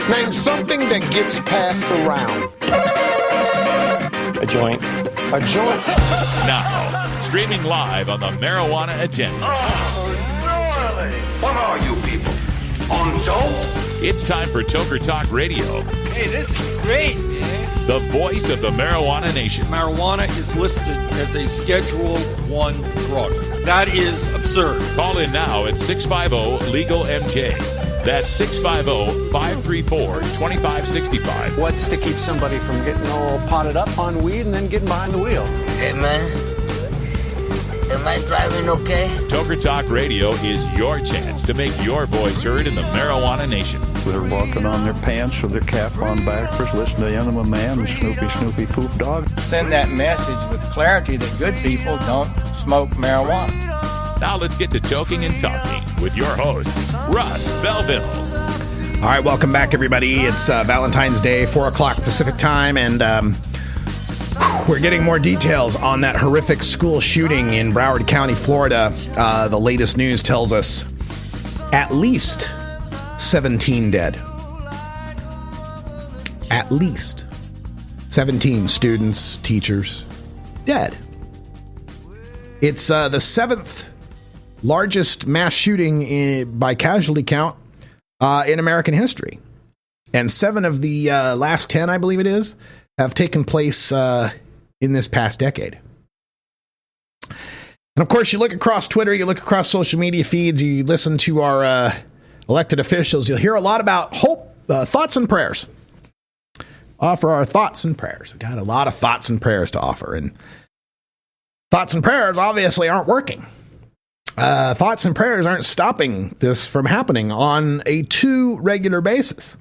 Name something that gets passed around. A joint. A joint? Now, streaming live on the Marijuana Agenda. Oh, really? What are you people? On dope? It's time for Toker Talk Radio. Hey, this is great, man. The voice of the Marijuana Nation. Marijuana is listed as a Schedule 1 drug. That is absurd. Call in now at 650-LEGAL-MJ. That's 650-534-2565. What's to keep somebody from getting all potted up on weed and then getting behind the wheel? Hey, man. Am I driving okay? Toker Talk Radio is your chance to make your voice heard in the Marijuana Nation. They're walking on their pants with their cap on backwards, listening to Enema Man and Snoopy Poop Dog. Send that message with clarity that good people don't smoke marijuana. Now let's get to Toking and Talking with your host, Russ Belville. All right, welcome back, everybody. It's Valentine's Day, 4 o'clock Pacific time, and we're getting more details on that horrific school shooting in Broward County, Florida. The latest news tells us at least 17 dead. At least 17 students, teachers, dead. It's the seventh largest mass shooting by casualty count in American history. And 7 of the last 10, I believe it is, have taken place in this past decade. And of course, you look across Twitter, you look across social media feeds, you listen to our elected officials, you'll hear a lot about hope, thoughts and prayers. Offer our thoughts and prayers. We've got a lot of thoughts and prayers to offer. And thoughts and prayers obviously aren't working. Thoughts and prayers aren't stopping this from happening on a too regular basis.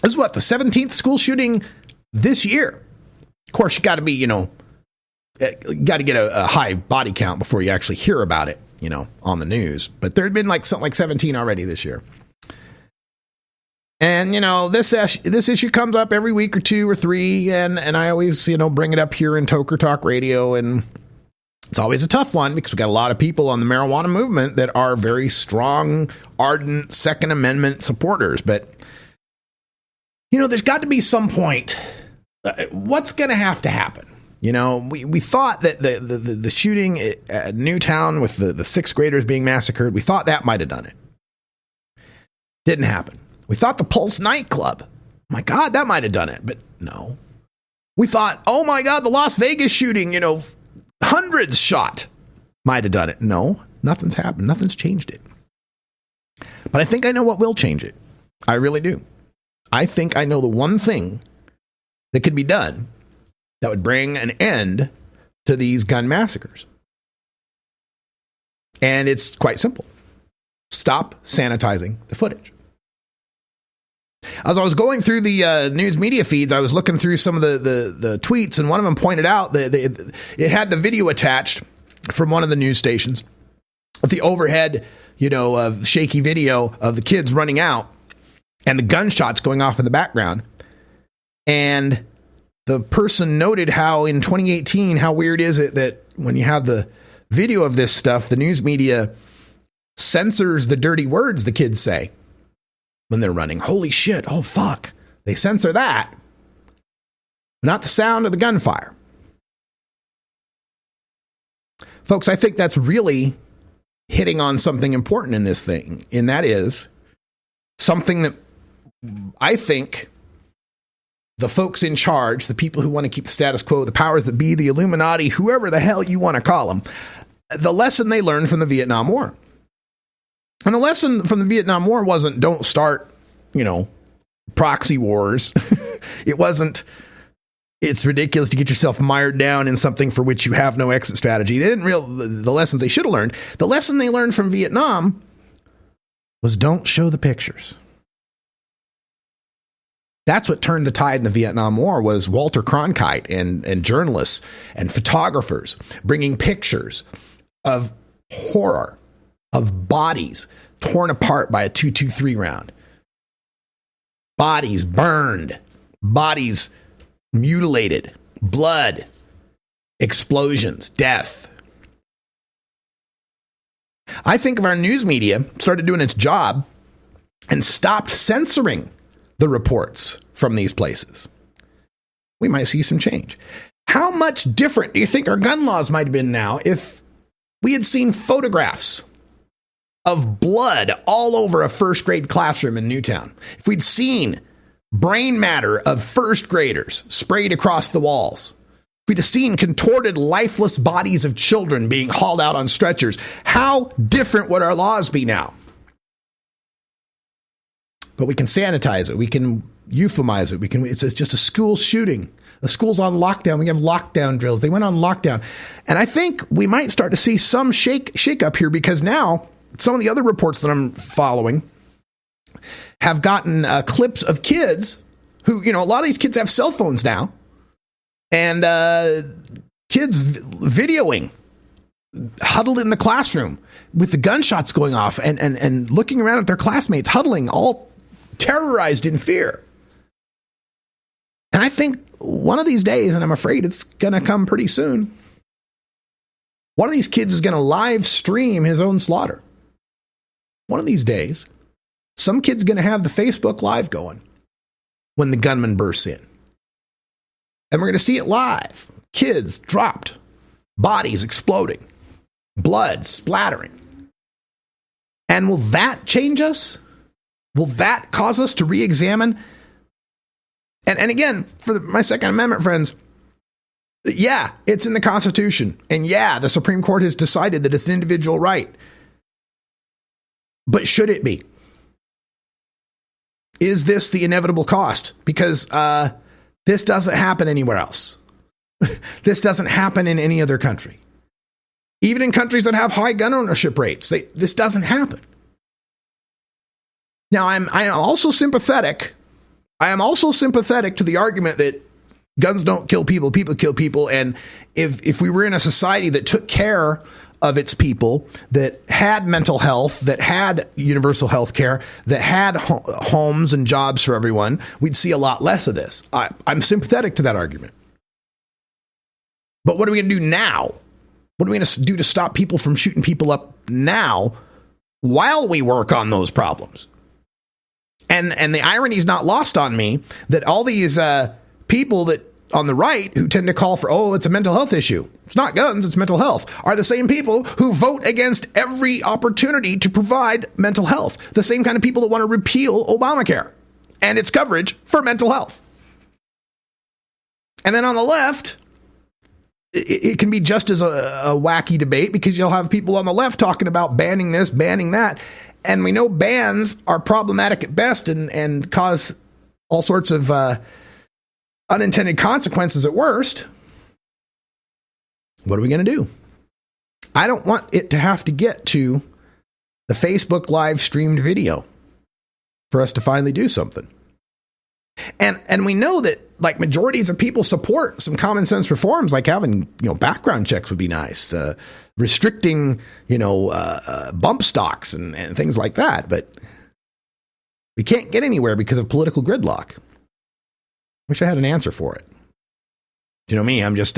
This is what, the 17th school shooting this year. Of course, you got to be, got to get a high body count before you actually hear about it, on the news. But there had been something like 17 already this year. And, this issue comes up every week or 2 or 3. And I always, bring it up here in Toker Talk Radio. And it's always a tough one because we've got a lot of people on the marijuana movement that are very strong, ardent Second Amendment supporters. But, there's got to be some point. What's going to have to happen? We thought that the shooting at Newtown with the 6th graders being massacred, we thought that might have done it. Didn't happen. We thought the Pulse nightclub, my God, that might have done it. But no. We thought, oh my God, the Las Vegas shooting, hundreds shot. Might have done it. No, nothing's happened. Nothing's changed it. But I think I know what will change it. I really do. I think I know the one thing that could be done that would bring an end to these gun massacres. And it's quite simple. Stop sanitizing the footage. As I was going through the news media feeds, I was looking through some of the tweets, and one of them pointed out that it had the video attached from one of the news stations with the overhead, shaky video of the kids running out and the gunshots going off in the background. And the person noted how in 2018, how weird is it that when you have the video of this stuff, the news media censors the dirty words the kids say when they're running. Holy shit. Oh, fuck. They censor that. Not the sound of the gunfire. Folks, I think that's really hitting on something important in this thing. And that is something that I think the folks in charge, the people who want to keep the status quo, the powers that be, the Illuminati, whoever the hell you want to call them, the lesson they learned from the Vietnam War. And the lesson from the Vietnam War wasn't don't start, proxy wars. It wasn't, it's ridiculous to get yourself mired down in something for which you have no exit strategy. They didn't the lessons they should have learned. The lesson they learned from Vietnam was don't show the pictures. That's what turned the tide in the Vietnam War, was Walter Cronkite and journalists and photographers bringing pictures of horror, of bodies torn apart by a .223 round, bodies burned, bodies mutilated, blood, explosions, death. I think if our news media started doing its job and stopped censoring the reports from these places, we might see some change. How much different do you think our gun laws might have been now if we had seen photographs of blood all over a first grade classroom in Newtown? If we'd seen brain matter of first graders sprayed across the walls, if we'd have seen contorted, lifeless bodies of children being hauled out on stretchers, how different would our laws be now? But we can sanitize it. We can euphemize it. It's just a school shooting. The school's on lockdown. We have lockdown drills. They went on lockdown. And I think we might start to see some shake up here, because now some of the other reports that I'm following have gotten clips of kids who, a lot of these kids have cell phones now, and kids videoing huddled in the classroom with the gunshots going off and looking around at their classmates, huddling, all terrorized in fear. And I think one of these days, and I'm afraid it's going to come pretty soon, one of these kids is going to live stream his own slaughter. One of these days, some kid's going to have the Facebook Live going when the gunman bursts in. And we're going to see it live. Kids dropped, bodies exploding, blood splattering. And will that change us? Will that cause us to re-examine? And again, for my Second Amendment friends, yeah, it's in the Constitution. And yeah, the Supreme Court has decided that it's an individual right. But should it be? Is this the inevitable cost? Because this doesn't happen anywhere else. This doesn't happen in any other country. Even in countries that have high gun ownership rates, this doesn't happen. Now, I am also sympathetic. I am also sympathetic to the argument that guns don't kill people, people kill people. And if we were in a society that took care of its people, that had mental health, that had universal health care, that had homes and jobs for everyone, we'd see a lot less of this. I'm sympathetic to that argument. But what are we going to do now? What are we going to do to stop people from shooting people up now while we work on those problems? And the irony is not lost on me that all these people that on the right who tend to call for, it's a mental health issue. It's not guns, it's mental health, are the same people who vote against every opportunity to provide mental health. The same kind of people that want to repeal Obamacare and its coverage for mental health. And then on the left, it can be just as a wacky debate, because you'll have people on the left talking about banning this, banning that. And we know bans are problematic at best and cause all sorts of unintended consequences at worst. What are we going to do? I don't want it to have to get to the Facebook live streamed video for us to finally do something. And we know that like majorities of people support some common sense reforms, like having, background checks would be nice, restricting, bump stocks and things like that. But we can't get anywhere because of political gridlock. Wish I had an answer for it. You know me, I'm just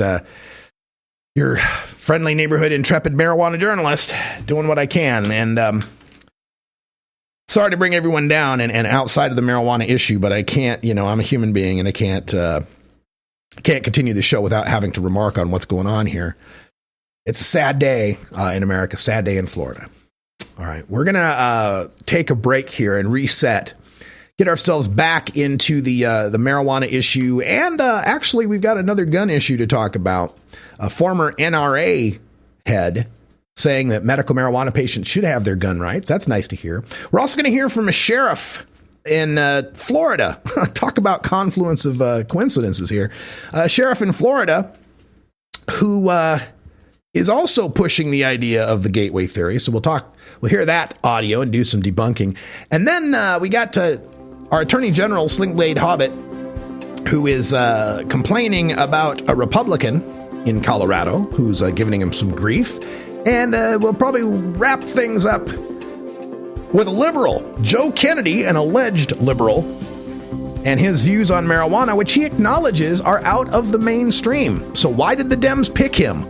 your friendly neighborhood intrepid marijuana journalist doing what I can. And sorry to bring everyone down and outside of the marijuana issue, but I can't, I'm a human being and I can't continue the show without having to remark on what's going on here. It's a sad day in America, sad day in Florida. All right, we're going to take a break here and reset, get ourselves back into the marijuana issue. And actually, we've got another gun issue to talk about. A former NRA head saying that medical marijuana patients should have their gun rights. That's nice to hear. We're also going to hear from a sheriff in Florida. Talk about confluence of coincidences here. A sheriff in Florida who is also pushing the idea of the gateway theory. So we'll hear that audio and do some debunking. And then we got to our Attorney General, Sling Blade Hobbit, who is complaining about a Republican in Colorado who's giving him some grief. And we'll probably wrap things up with a liberal, Joe Kennedy, an alleged liberal, and his views on marijuana, which he acknowledges are out of the mainstream. So why did the Dems pick him?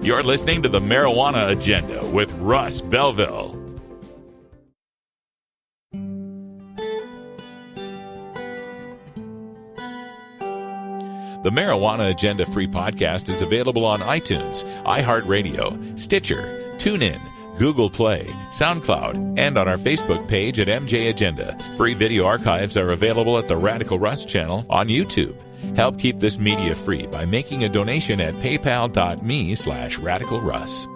You're listening to the Marijuana Agenda with Russ Belville. The Marijuana Agenda Free Podcast is available on iTunes, iHeartRadio, Stitcher, TuneIn, Google Play, SoundCloud, and on our Facebook page at MJ Agenda. Free video archives are available at the Radical Russ channel on YouTube. Help keep this media free by making a donation at paypal.me/radicalruss.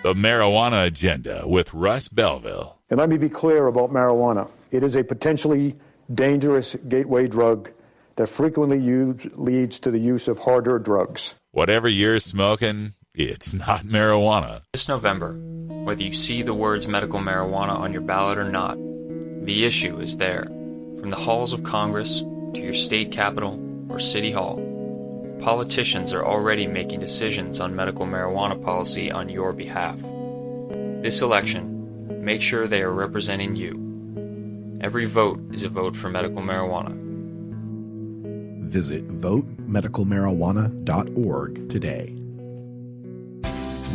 The Marijuana Agenda with Russ Belville. And let me be clear about marijuana. It is a potentially dangerous gateway drug that frequently leads to the use of harder drugs. Whatever you're smoking, it's not marijuana. This November, whether you see the words medical marijuana on your ballot or not, the issue is there. From the halls of Congress to your state capitol or city hall, politicians are already making decisions on medical marijuana policy on your behalf. This election, make sure they are representing you. Every vote is a vote for medical marijuana. Visit votemedicalmarijuana.org today.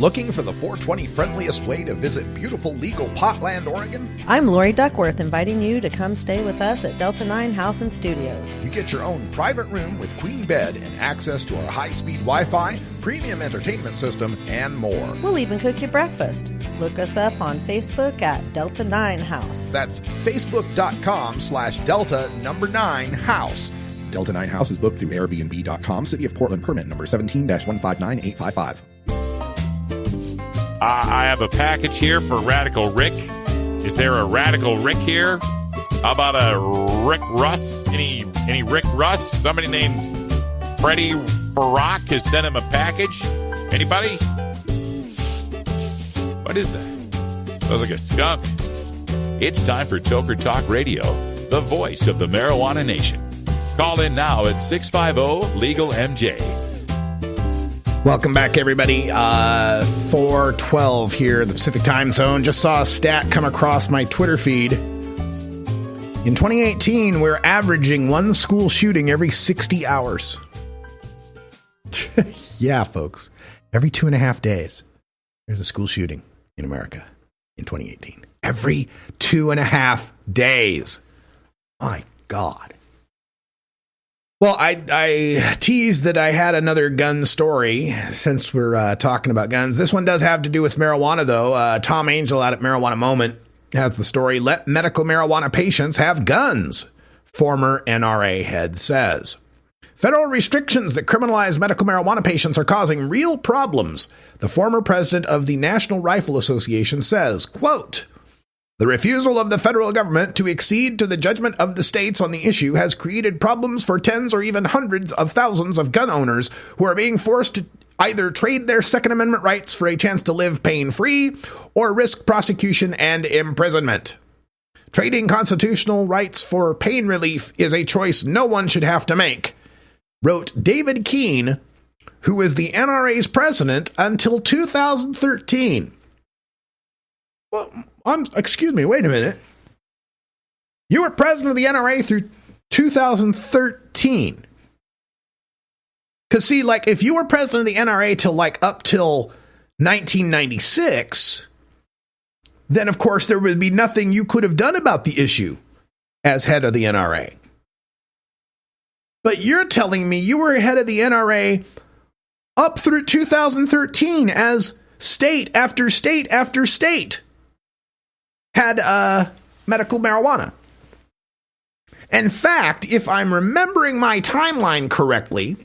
Looking for the 420 friendliest way to visit beautiful legal Potland, Oregon? I'm Lori Duckworth, inviting you to come stay with us at Delta 9 House and Studios. You get your own private room with queen bed and access to our high-speed Wi-Fi, premium entertainment system, and more. We'll even cook you breakfast. Look us up on Facebook at Delta 9 House. That's facebook.com/Delta9House. Delta 9 House is booked through Airbnb.com. City of Portland permit number 17-159855. I have a package here for Radical Rick. Is there a Radical Rick here? How about a Rick Russ? Any Rick Russ? Somebody named Freddie Barack has sent him a package. Anybody? What is that? Sounds like a skunk. It's time for Toker Talk Radio, the voice of the marijuana nation. Call in now at 650-LEGAL-MJ. Welcome back, everybody. 4:12 here in the Pacific time zone. Just saw a stat come across my Twitter feed. In 2018, we're averaging one school shooting every 60 hours. Yeah, folks. Every 2.5 days, there's a school shooting in America in 2018. Every 2.5 days. My God. Well, I teased that I had another gun story since we're talking about guns. This one does have to do with marijuana, though. Tom Angel out at Marijuana Moment has the story, "Let medical marijuana patients have guns," former NRA head says. Federal restrictions that criminalize medical marijuana patients are causing real problems, the former president of the National Rifle Association says, quote, "The refusal of the federal government to accede to the judgment of the states on the issue has created problems for tens or even hundreds of thousands of gun owners who are being forced to either trade their Second Amendment rights for a chance to live pain-free or risk prosecution and imprisonment. Trading constitutional rights for pain relief is a choice no one should have to make," wrote David Keene, who was the NRA's president until 2013. Well, excuse me, wait a minute. You were president of the NRA through 2013. Because, see, like, if you were president of the NRA till, like, up till 1996, then, of course, there would be nothing you could have done about the issue as head of the NRA. But you're telling me you were head of the NRA up through 2013 as state after state after state had medical marijuana. In fact, if I'm remembering my timeline correctly,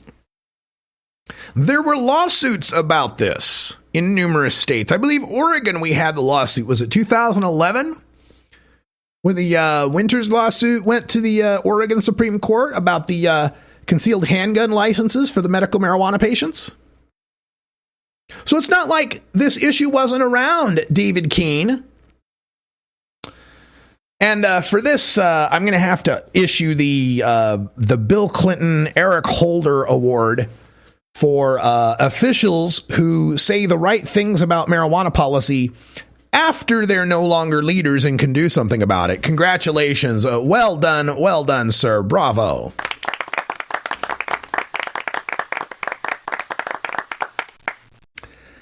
there were lawsuits about this in numerous states. I believe Oregon, we had the lawsuit. Was it 2011? When the Winters lawsuit went to the Oregon Supreme Court about the concealed handgun licenses for the medical marijuana patients. So it's not like this issue wasn't around, David Keene. And for this, I'm going to have to issue the Bill Clinton Eric Holder Award for officials who say the right things about marijuana policy after they're no longer leaders and can do something about it. Congratulations. Well done, sir. Bravo.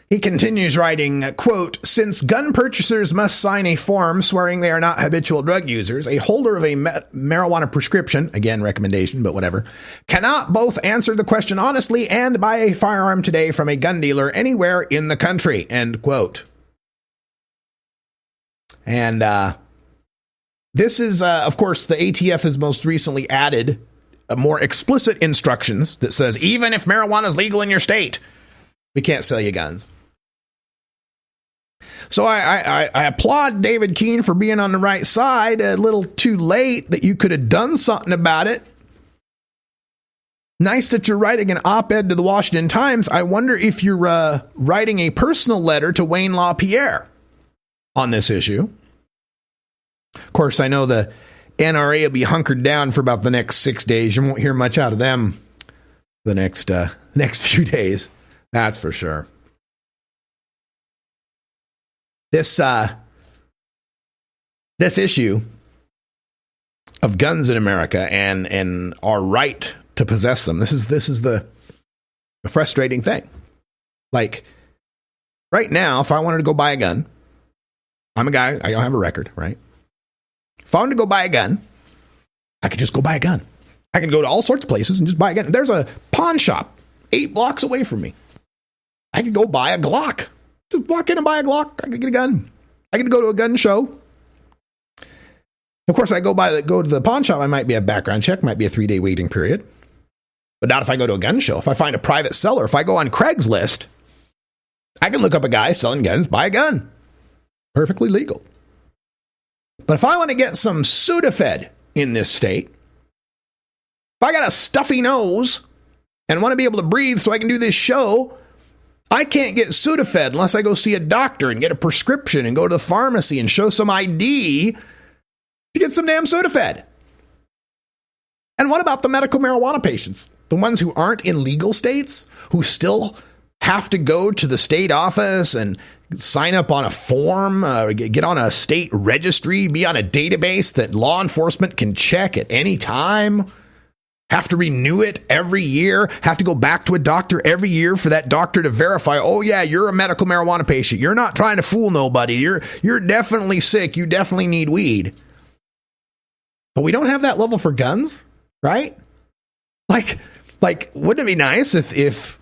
He continues writing, quote, since gun purchasers must sign a form swearing they are not habitual drug users, a holder of a marijuana prescription, again, recommendation, but whatever, cannot both answer the question honestly and buy a firearm today from a gun dealer anywhere in the country, end quote. And this is, of course, the ATF has most recently added more explicit instructions that says, even if marijuana is legal in your state, we can't sell you guns. So I applaud David Keene for being on the right side. A little too late that you could have done something about it. Nice that you're writing an op-ed to the Washington Times. I wonder if you're writing a personal letter to Wayne LaPierre on this issue. Of course, I know the NRA will be hunkered down for about the next 6 days. You won't hear much out of them the next few days. That's for sure. This issue of guns in America and our right to possess them. This is the frustrating thing. Like right now, if I wanted to go buy a gun, I'm a guy, I don't have a record, right? If I wanted to go buy a gun, I could just go buy a gun. I could go to all sorts of places and just buy a gun. There's a pawn shop 8 blocks away from me. I could go buy a Glock. Just walk in and buy a Glock. I could get a gun. I could go to a gun show. Of course, I go to the pawn shop. I might be a background check, might be a 3-day waiting period. But not if I go to a gun show. If I find a private seller, if I go on Craigslist, I can look up a guy selling guns, buy a gun. Perfectly legal. But if I want to get some Sudafed in this state, if I got a stuffy nose and want to be able to breathe so I can do this show, I can't get Sudafed unless I go see a doctor and get a prescription and go to the pharmacy and show some ID to get some damn Sudafed. And what about the medical marijuana patients? The ones who aren't in legal states, who still have to go to the state office and sign up on a form, get on a state registry, be on a database that law enforcement can check at any time, have to renew it every year, have to go back to a doctor every year for that doctor to verify, oh yeah, you're a medical marijuana patient. You're not trying to fool nobody. You're definitely sick. You definitely need weed. But we don't have that level for guns, right? Like wouldn't it be nice if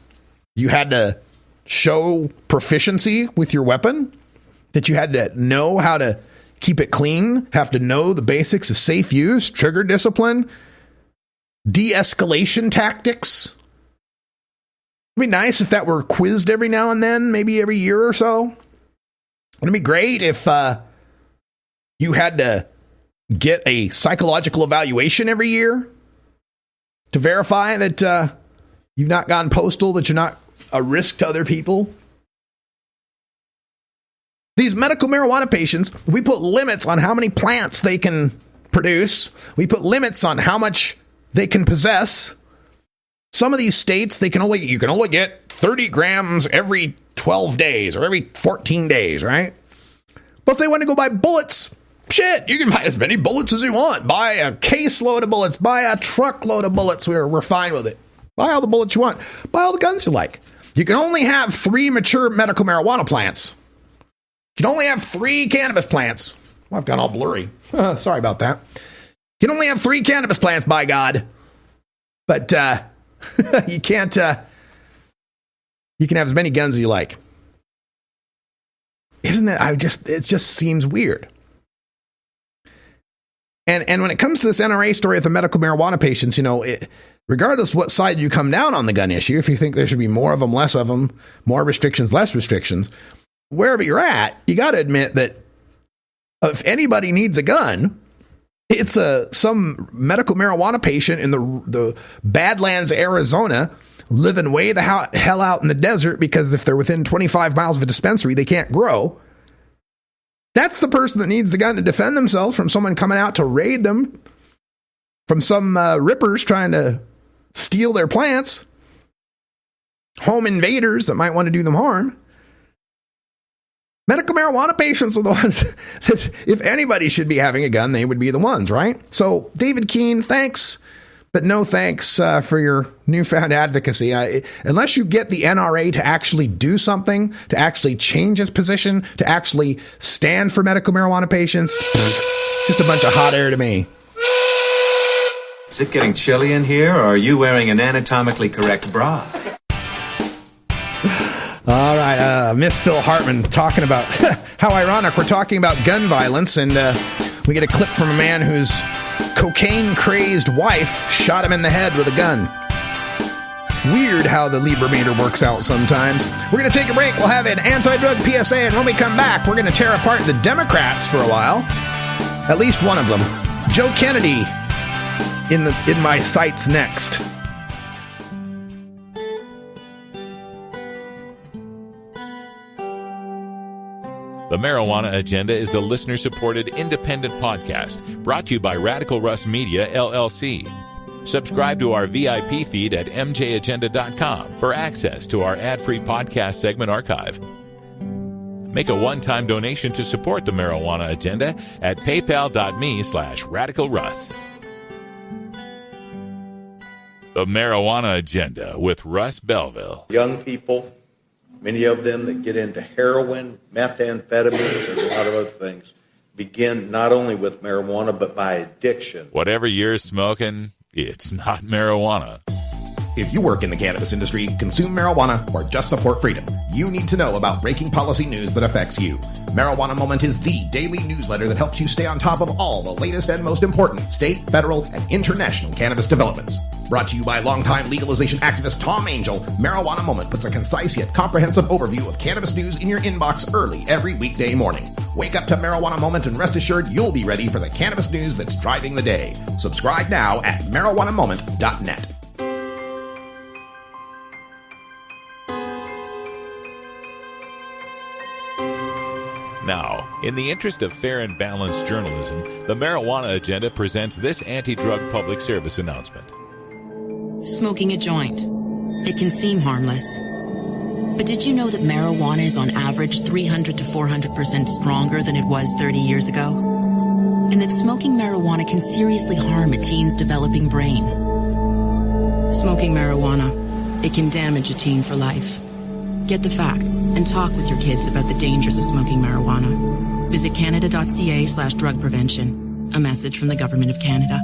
you had to show proficiency with your weapon, that you had to know how to keep it clean, have to know the basics of safe use, trigger discipline, de-escalation tactics? It'd be nice if that were quizzed every now and then, maybe every year or so. Wouldn't it be great if you had to get a psychological evaluation every year to verify that you've not gone postal, that you're not a risk to other people? These medical marijuana patients, we put limits on how many plants they can produce. We put limits on how much they can possess. Some of these states, you can only get 30 grams every 12 days or every 14 days, right? But if they want to go buy bullets, shit, you can buy as many bullets as you want. Buy a caseload of bullets. Buy a truckload of bullets. We're fine with it. Buy all the bullets you want. Buy all the guns you like. You can only have 3 mature medical marijuana plants. You can only have 3 cannabis plants. Well, I've gone all blurry. Sorry about that. You can only have 3 cannabis plants, by God. But you can't. You can have as many guns as you like. Isn't it? It just seems weird. And when it comes to this NRA story with the medical marijuana patients, regardless what side you come down on the gun issue, if you think there should be more of them, less of them, more restrictions, less restrictions, wherever you're at, you got to admit that if anybody needs a gun, it's some medical marijuana patient in the Badlands, Arizona, living way the hell out in the desert because if they're within 25 miles of a dispensary, they can't grow. That's the person that needs the gun to defend themselves from someone coming out to raid them, from some rippers trying to steal their plants, home invaders that might want to do them harm. Medical marijuana patients are the ones that, if anybody should be having a gun, they would be the ones, right? So, David Keene, thanks. But no thanks for your newfound advocacy. Unless you get the NRA to actually do something, to actually change its position, to actually stand for medical marijuana patients, just a bunch of hot air to me. Is it getting chilly in here, or are you wearing an anatomically correct bra? All right, Miss Phil Hartman talking about how ironic we're talking about gun violence, and we get a clip from a man whose cocaine-crazed wife shot him in the head with a gun. Weird how the Lieber meter works out sometimes. We're going to take a break. We'll have an anti-drug PSA, and when we come back, we're going to tear apart the Democrats for a while. At least one of them. Joe Kennedy in my sights next. The Marijuana Agenda is a listener-supported independent podcast brought to you by Radical Russ Media, LLC. Subscribe to our VIP feed at mjagenda.com for access to our ad-free podcast segment archive. Make a one-time donation to support the Marijuana Agenda at paypal.me/radicalruss. The Marijuana Agenda with Russ Belville. Young people, many of them that get into heroin, methamphetamines, and a lot of other things, begin not only with marijuana, but by addiction. Whatever you're smoking, it's not marijuana. If you work in the cannabis industry, consume marijuana, or just support freedom, you need to know about breaking policy news that affects you. Marijuana Moment is the daily newsletter that helps you stay on top of all the latest and most important state, federal, and international cannabis developments. Brought to you by longtime legalization activist Tom Angel, Marijuana Moment puts a concise yet comprehensive overview of cannabis news in your inbox early every weekday morning. Wake up to Marijuana Moment and rest assured you'll be ready for the cannabis news that's driving the day. Subscribe now at marijuanamoment.net. Now, in the interest of fair and balanced journalism, the Marijuana Agenda presents this anti-drug public service announcement. Smoking a joint. It can seem harmless. But did you know that marijuana is on average 300 to 400% stronger than it was 30 years ago? And that smoking marijuana can seriously harm a teen's developing brain. Smoking marijuana, it can damage a teen for life. Get the facts and talk with your kids about the dangers of smoking marijuana. Visit canada.ca/drug prevention. A message from the Government of Canada.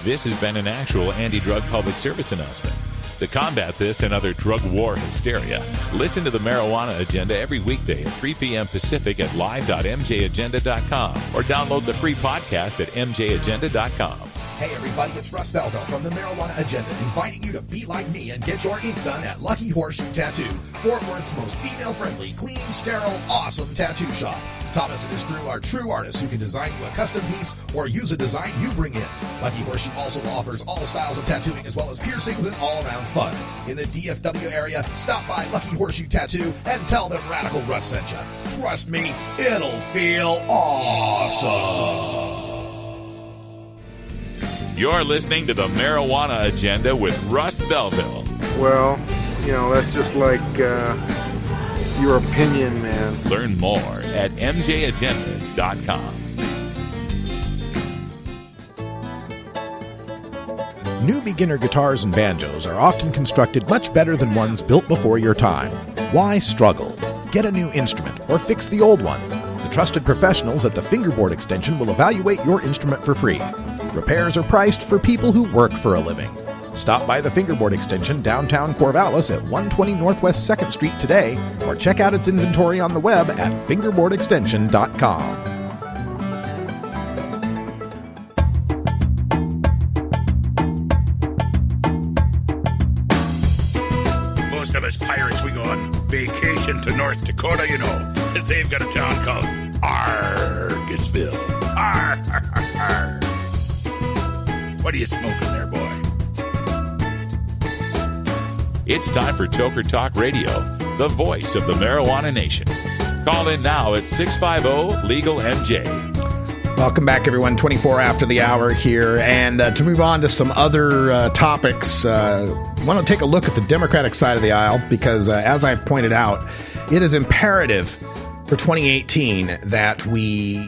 This has been an actual anti-drug public service announcement. To combat this and other drug war hysteria, listen to the Marijuana Agenda every weekday at 3 p.m. Pacific at live.mjagenda.com or download the free podcast at mjagenda.com. Hey everybody, it's Russ Belville from the Marijuana Agenda, inviting you to be like me and get your ink done at Lucky Horseshoe Tattoo, Fort Worth's most female-friendly, clean, sterile, awesome tattoo shop. Thomas and his crew are true artists who can design you a custom piece or use a design you bring in. Lucky Horseshoe also offers all styles of tattooing as well as piercings and all-around fun. In the DFW area, stop by Lucky Horseshoe Tattoo and tell them Radical Russ sent you. Trust me, it'll feel awesome. You're listening to the Marijuana Agenda with Russ Belville. Well, you know, that's just like your opinion, man. Learn more at mjagenda.com. New beginner guitars and banjos are often constructed much better than ones built before your time. Why struggle? Get a new instrument or fix the old one. The trusted professionals at the Fingerboard Extension will evaluate your instrument for free. Repairs are priced for people who work for a living. Stop by the Fingerboard Extension downtown Corvallis at 120 Northwest 2nd Street today, or check out its inventory on the web at fingerboardextension.com. Most of us pirates, we go on vacation to North Dakota, you know, because they've got a town called Argusville. Arr, arr, arr. What are you smoking there, boy? It's time for Toker Talk Radio, the voice of the marijuana nation. Call in now at 650-LEGAL-MJ. Welcome back, everyone. 24 after the hour here. And to move on to some other topics, I want to take a look at the Democratic side of the aisle because, as I've pointed out, it is imperative for 2018 that we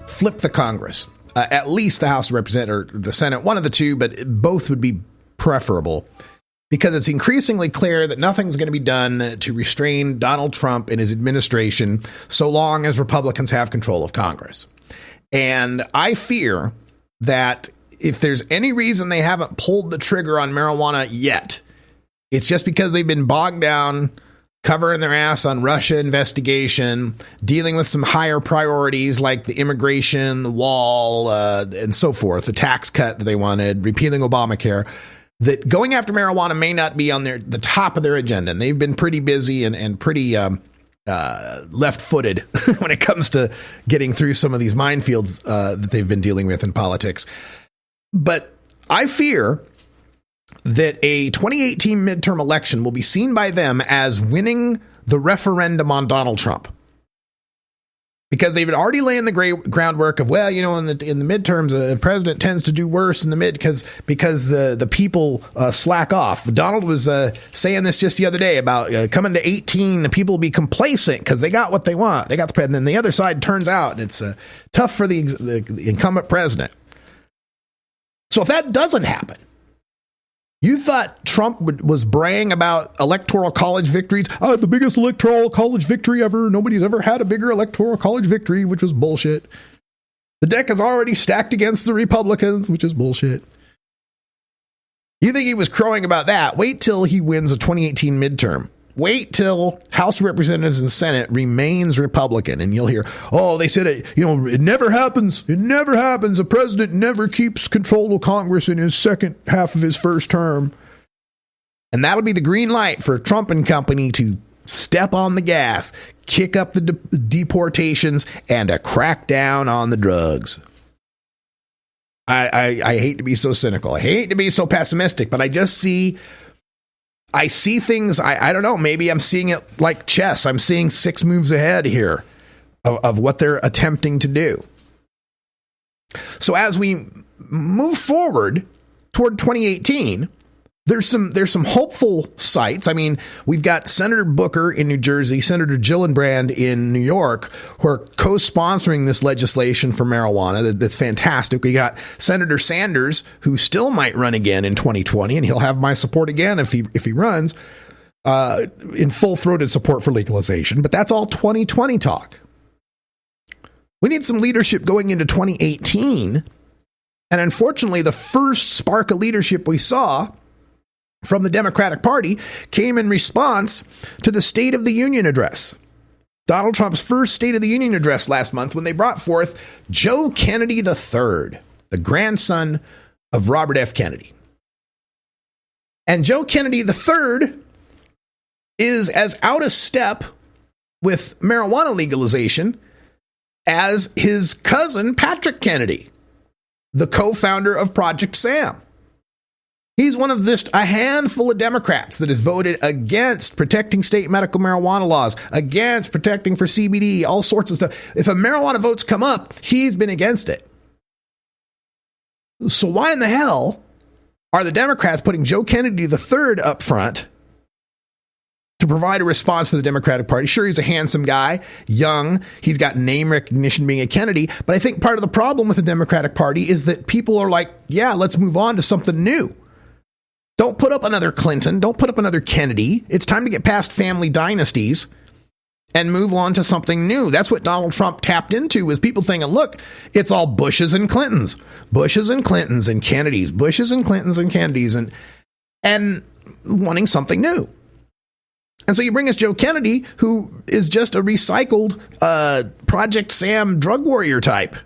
flip the Congress. at least the House of Representatives or the Senate, one of the two, but both would be preferable, because it's increasingly clear that nothing's going to be done to restrain Donald Trump and his administration so long as Republicans have control of Congress. And I fear that if there's any reason they haven't pulled the trigger on marijuana yet, it's just because they've been bogged down covering their ass on Russia investigation, dealing with some higher priorities like the immigration, the wall, and so forth, the tax cut that they wanted, repealing Obamacare, that going after marijuana may not be on the top of their agenda. And they've been pretty busy and pretty left-footed when it comes to getting through some of these minefields that they've been dealing with in politics. But I fear that a 2018 midterm election will be seen by them as winning the referendum on Donald Trump, because they've been already laying the groundwork of, well, in the midterms, the president tends to do worse in the mid because the people slack off. Donald was saying this just the other day about coming to 18, the people will be complacent because they got what they want. They got the president. And then the other side turns out, and it's tough for the incumbent president. So if that doesn't happen, you thought Trump was braying about electoral college victories. Oh, the biggest electoral college victory ever. Nobody's ever had a bigger electoral college victory, which was bullshit. The deck is already stacked against the Republicans, which is bullshit. You think he was crowing about that? Wait till he wins a 2018 midterm. Wait till House of Representatives and Senate remains Republican, and you'll hear, oh, they said it, it never happens. It never happens. The president never keeps control of Congress in his second half of his first term. And that'll be the green light for Trump and company to step on the gas, kick up the deportations, and a crackdown on the drugs. I hate to be so cynical. I hate to be so pessimistic, but I see things, I don't know, maybe I'm seeing it like chess. I'm seeing 6 moves ahead here of what they're attempting to do. So as we move forward toward 2018, there's some hopeful sights. I mean, we've got Senator Booker in New Jersey, Senator Gillibrand in New York, who are co-sponsoring this legislation for marijuana. That's fantastic. We got Senator Sanders, who still might run again in 2020, and he'll have my support again if he runs in full-throated support for legalization. But that's all 2020 talk. We need some leadership going into 2018. And unfortunately, the first spark of leadership we saw from the Democratic Party came in response to the State of the Union address. Donald Trump's first State of the Union address last month, when they brought forth Joe Kennedy III, the grandson of Robert F. Kennedy. And Joe Kennedy III is as out of step with marijuana legalization as his cousin Patrick Kennedy, the co-founder of Project Sam. He's one of a handful of Democrats that has voted against protecting state medical marijuana laws, against protecting for CBD, all sorts of stuff. If a marijuana votes come up, he's been against it. So why in the hell are the Democrats putting Joe Kennedy III up front to provide a response for the Democratic Party? Sure, he's a handsome guy, young, he's got name recognition being a Kennedy, but I think part of the problem with the Democratic Party is that people are like, yeah, let's move on to something new. Don't put up another Clinton. Don't put up another Kennedy. It's time to get past family dynasties and move on to something new. That's what Donald Trump tapped into, was people thinking, look, it's all Bushes and Clintons. Bushes and Clintons and Kennedys. Bushes and Clintons and Kennedys, and wanting something new. And so you bring us Joe Kennedy, who is just a recycled Project Sam drug warrior type,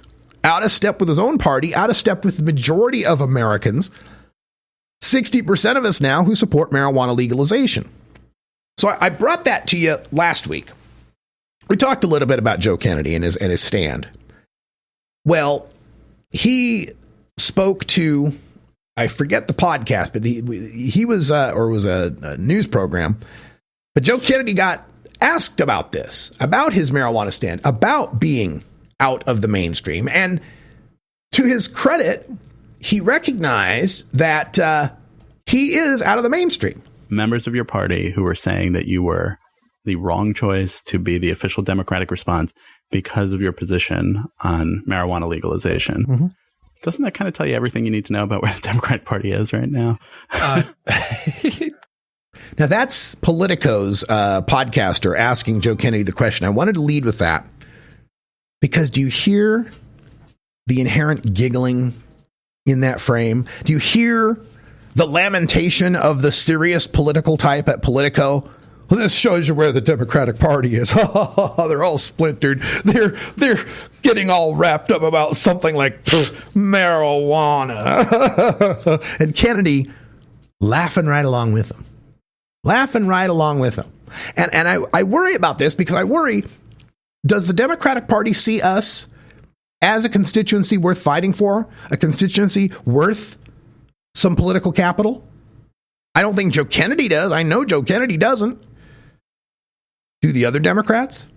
out of step with his own party, out of step with the majority of Americans. 60% of us now who support marijuana legalization. So I brought that to you last week. We talked a little bit about Joe Kennedy and his stand. Well, he spoke to, I forget the podcast, but he was a news program. But Joe Kennedy got asked about this, about his marijuana stand, about being out of the mainstream. And to his credit, he recognized that he is out of the mainstream. Members of your party who were saying that you were the wrong choice to be the official Democratic response because of your position on marijuana legalization. Mm-hmm. Doesn't that kind of tell you everything you need to know about where the Democratic Party is right now? Now, that's Politico's podcaster asking Joe Kennedy the question. I wanted to lead with that because do you hear the inherent giggling in that frame? Do you hear the lamentation of the serious political type at Politico? Well, this shows you where the Democratic Party is. They're all splintered. They're getting all wrapped up about something like marijuana. And Kennedy laughing right along with them. And I worry about this because I worry, does the Democratic Party see us as a constituency worth fighting for? A constituency worth some political capital? I don't think Joe Kennedy does. I know Joe Kennedy doesn't. Do the other Democrats?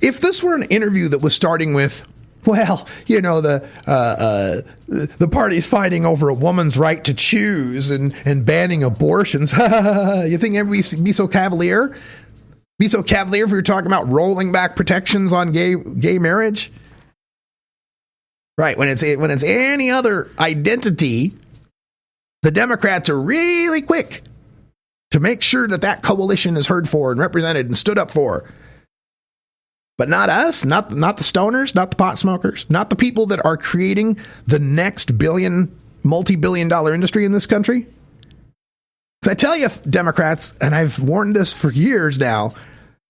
If this were an interview that was starting with, well, you know, the party's fighting over a woman's right to choose and banning abortions, you think everybody be so cavalier? Be so cavalier if we were talking about rolling back protections on gay marriage? Right, when it's any other identity, the Democrats are really quick to make sure that coalition is heard for and represented and stood up for. But not us, not the stoners, not the pot smokers, not the people that are creating the next multi-billion dollar industry in this country. So I tell you, Democrats, and I've warned this for years now,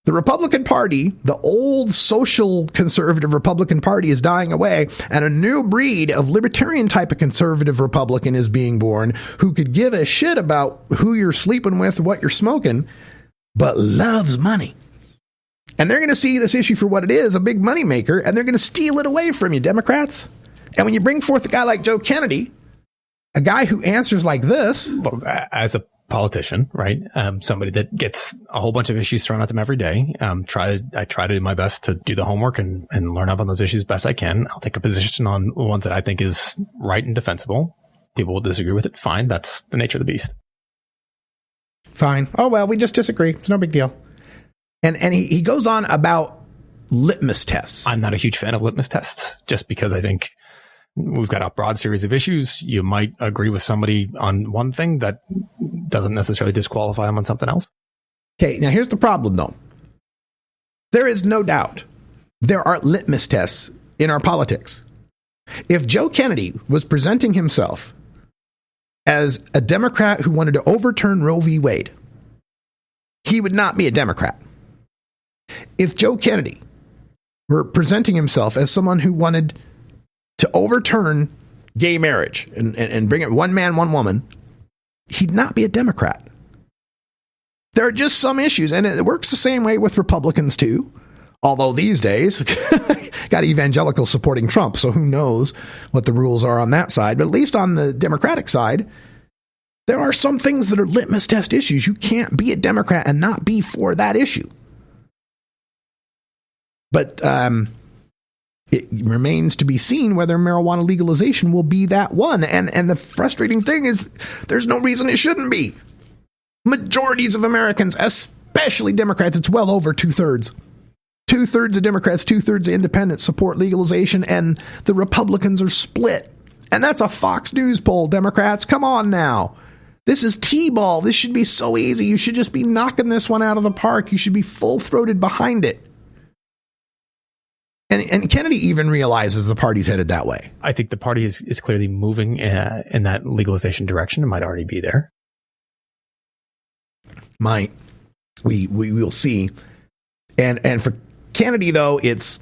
the Republican Party, the old social conservative Republican Party, is dying away, and a new breed of libertarian type of conservative Republican is being born who could give a shit about who you're sleeping with, what you're smoking, but loves money. And they're going to see this issue for what it is, a big moneymaker, and they're going to steal it away from you, Democrats. And when you bring forth a guy like Joe Kennedy, a guy who answers like this. Well, as a politician, right? Somebody that gets a whole bunch of issues thrown at them every day. I try to do my best to do the homework and learn up on those issues best I can. I'll take a position on the ones that I think is right and defensible. People will disagree with it. Fine. That's the nature of the beast. Fine. Oh, well, we just disagree. It's no big deal. And he goes on about litmus tests. I'm not a huge fan of litmus tests just because I think we've got a broad series of issues. You might agree with somebody on one thing that doesn't necessarily disqualify them on something else. Okay, now here's the problem, though. There is no doubt there are litmus tests in our politics. If Joe Kennedy was presenting himself as a Democrat who wanted to overturn Roe v. Wade, he would not be a Democrat. If Joe Kennedy were presenting himself as someone who wanted to overturn gay marriage and bring it one man, one woman, he'd not be a Democrat. There are just some issues, and it works the same way with Republicans too. Although these days, got evangelicals supporting Trump, so who knows what the rules are on that side. But at least on the Democratic side, there are some things that are litmus test issues. You can't be a Democrat and not be for that issue. But it remains to be seen whether marijuana legalization will be that one. And the frustrating thing is there's no reason it shouldn't be. Majorities of Americans, especially Democrats, it's well over 2/3. 2/3 of Democrats, 2/3 of independents support legalization, and the Republicans are split. And that's a Fox News poll, Democrats. Come on now. This is T-ball. This should be so easy. You should just be knocking this one out of the park. You should be full-throated behind it. And Kennedy even realizes the party's headed that way. I think the party is clearly moving in that legalization direction. It might already be there. Might. We will see. And for Kennedy, though, it's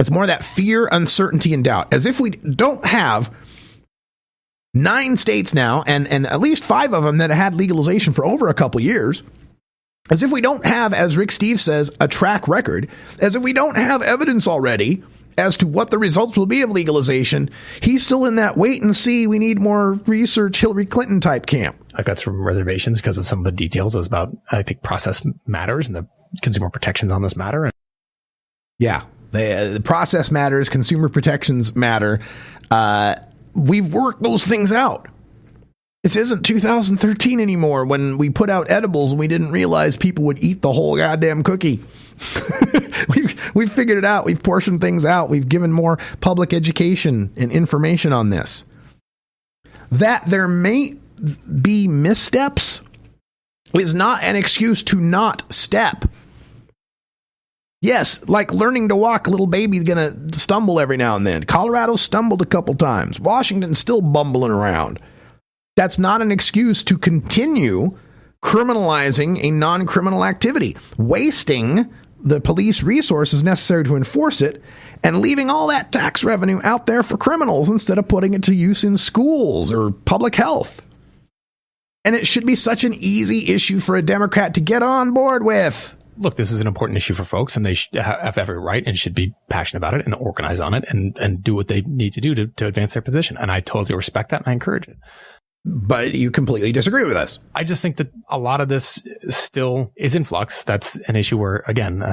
more that fear, uncertainty, and doubt. As if we don't have 9 states now, and at least 5 of them that had legalization for over a couple years. As if we don't have, as Rick Steve says, a track record. As if we don't have evidence already as to what the results will be of legalization. He's still in that wait and see, we need more research, Hillary Clinton type camp. I've got some reservations because of some of the details about, I think, process matters and the consumer protections on this matter. Yeah, the process matters, consumer protections matter. We've worked those things out. This isn't 2013 anymore when we put out edibles and we didn't realize people would eat the whole goddamn cookie. We've figured it out. We've portioned things out. We've given more public education and information on this. That there may be missteps is not an excuse to not step. Yes, like learning to walk, a little baby's going to stumble every now and then. Colorado stumbled a couple times. Washington's still bumbling around. That's not an excuse to continue criminalizing a non-criminal activity, wasting the police resources necessary to enforce it, and leaving all that tax revenue out there for criminals instead of putting it to use in schools or public health. And it should be such an easy issue for a Democrat to get on board with. Look, this is an important issue for folks, and they have every right and should be passionate about it and organize on it and do what they need to do to advance their position. And I totally respect that and I encourage it. But you completely disagree with us. I just think that a lot of this still is in flux. That's an issue where, again,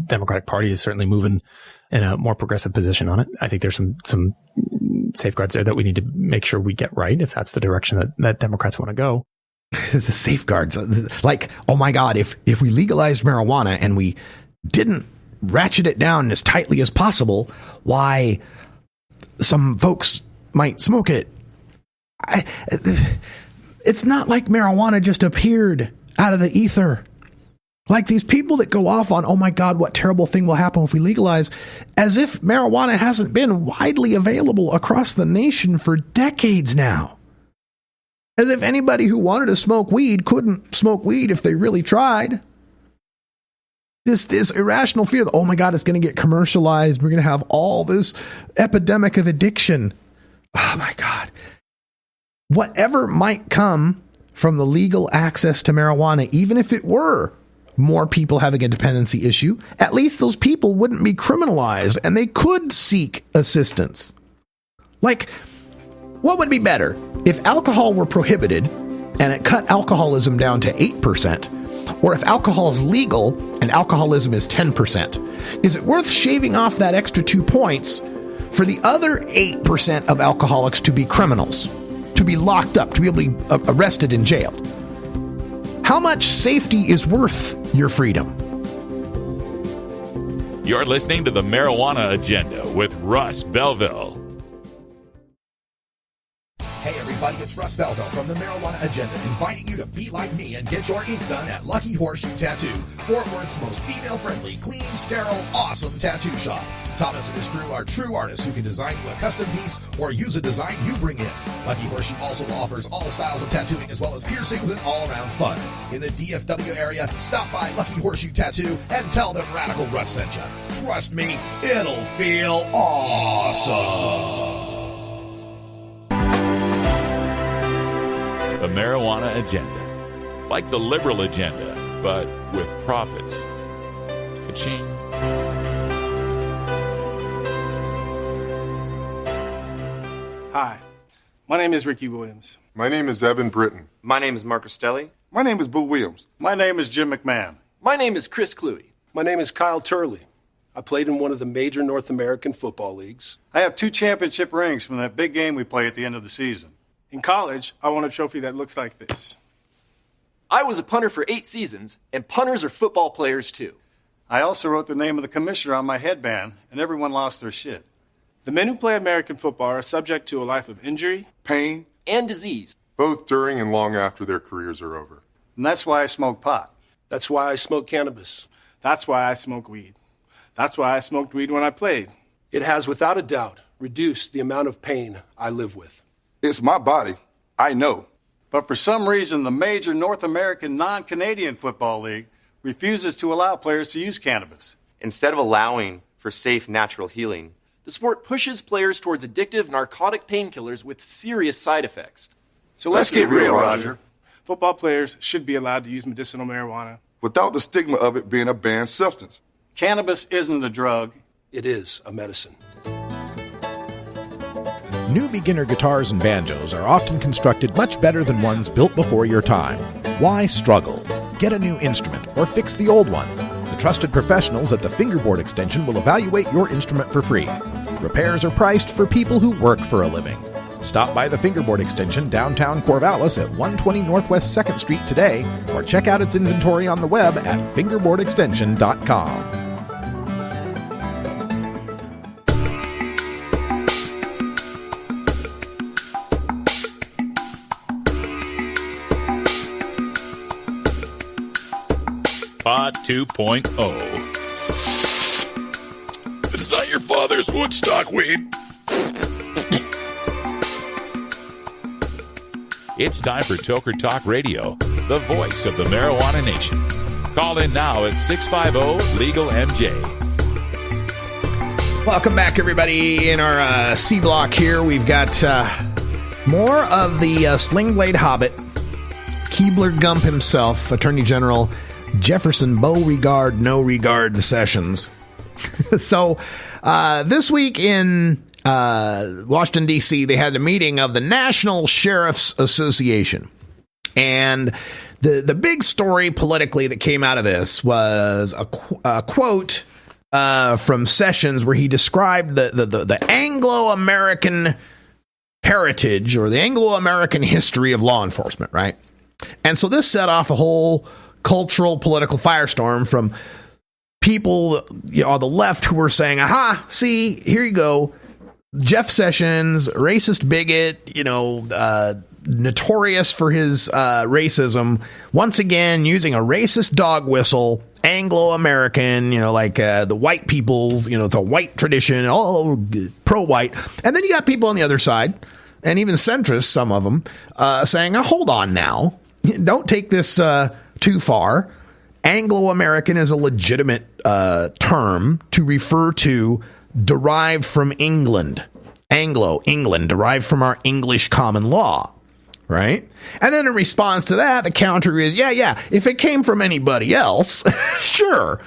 Democratic Party is certainly moving in a more progressive position on it. I think there's some safeguards there that we need to make sure we get right if that's the direction that Democrats want to go. The safeguards, like, oh my God, if we legalized marijuana and we didn't ratchet it down as tightly as possible, why some folks might smoke it. It's not like marijuana just appeared out of the ether. Like these people that go off on, oh my God, what terrible thing will happen if we legalize, as if marijuana hasn't been widely available across the nation for decades now. As if anybody who wanted to smoke weed couldn't smoke weed if they really tried. This irrational fear that, oh my God, it's going to get commercialized. We're going to have all this epidemic of addiction. Oh my God. Whatever might come from the legal access to marijuana, even if it were more people having a dependency issue, at least those people wouldn't be criminalized and they could seek assistance. Like, what would be better if alcohol were prohibited and it cut alcoholism down to 8%, or if alcohol is legal and alcoholism is 10%? Is it worth shaving off that extra 2 points for the other 8% of alcoholics to be criminals, to be locked up, to be able to be arrested and jailed? How much safety is worth your freedom? You're listening to the Marijuana Agenda with Russ Belville. Hey everybody, it's Russ Belville from the Marijuana Agenda, inviting you to be like me and get your ink done at Lucky Horseshoe Tattoo, Fort Worth's most female-friendly, clean, sterile, awesome tattoo shop. Thomas and his crew are true artists who can design you a custom piece or use a design you bring in. Lucky Horseshoe also offers all styles of tattooing as well as piercings and all-around fun. In the DFW area, stop by Lucky Horseshoe Tattoo and tell them Radical Russ sent you. Trust me, it'll feel awesome. The Marijuana Agenda. Like the liberal agenda, but with profits. Ka-ching. Hi, my name is Ricky Williams. My name is Evan Britton. My name is Mark Costelli. My name is Boo Williams. My name is Jim McMahon. My name is Chris Cluey. My name is Kyle Turley. I played in one of the major North American football leagues. I have 2 championship rings from that big game we play at the end of the season. In college, I won a trophy that looks like this. I was a punter for 8 seasons, and punters are football players too. I also wrote the name of the commissioner on my headband, and everyone lost their shit. The men who play American football are subject to a life of injury, pain, and disease, both during and long after their careers are over. And that's why I smoke pot. That's why I smoke cannabis. That's why I smoke weed. That's why I smoked weed when I played. It has, without a doubt, reduced the amount of pain I live with. It's my body. I know. But for some reason, the major North American non-Canadian Football League refuses to allow players to use cannabis. Instead of allowing for safe, natural healing, the sport pushes players towards addictive narcotic painkillers with serious side effects. So let's get real, Roger. Football players should be allowed to use medicinal marijuana without the stigma of it being a banned substance. Cannabis isn't a drug. It is a medicine. New beginner guitars and banjos are often constructed much better than ones built before your time. Why struggle? Get a new instrument or fix the old one. The trusted professionals at the Fingerboard Extension will evaluate your instrument for free. Repairs are priced for people who work for a living. Stop by the Fingerboard Extension downtown Corvallis at 120 Northwest 2nd Street today, or check out its inventory on the web at fingerboardextension.com. Pod 2.0. It's not your father's Woodstock weed. It's time for Toker Talk Radio, the voice of the marijuana nation. Call in now at 650-LEGAL-MJ. Welcome back, everybody. In our C block here, we've got more of the Sling Blade Hobbit, Keebler Gump himself, Attorney General Jefferson Beauregard No Regard Sessions. So this week in Washington, D.C., they had a meeting of the National Sheriff's Association. And the big story politically that came out of this was a quote from Sessions where he described the Anglo-American heritage or the Anglo-American history of law enforcement, right? And so this set off a whole cultural political firestorm from people on the left who were saying, aha, see, here you go. Jeff Sessions, racist bigot, notorious for his racism, once again using a racist dog whistle, Anglo-American, the white people's, it's a white tradition, all pro-white. And then you got people on the other side, and even centrists, some of them, saying, hold on now. Don't take this too far. Anglo-American is a legitimate term to refer to derived from England. Anglo, England, derived from our English common law, right? And then in response to that, the counter is, yeah, if it came from anybody else, sure.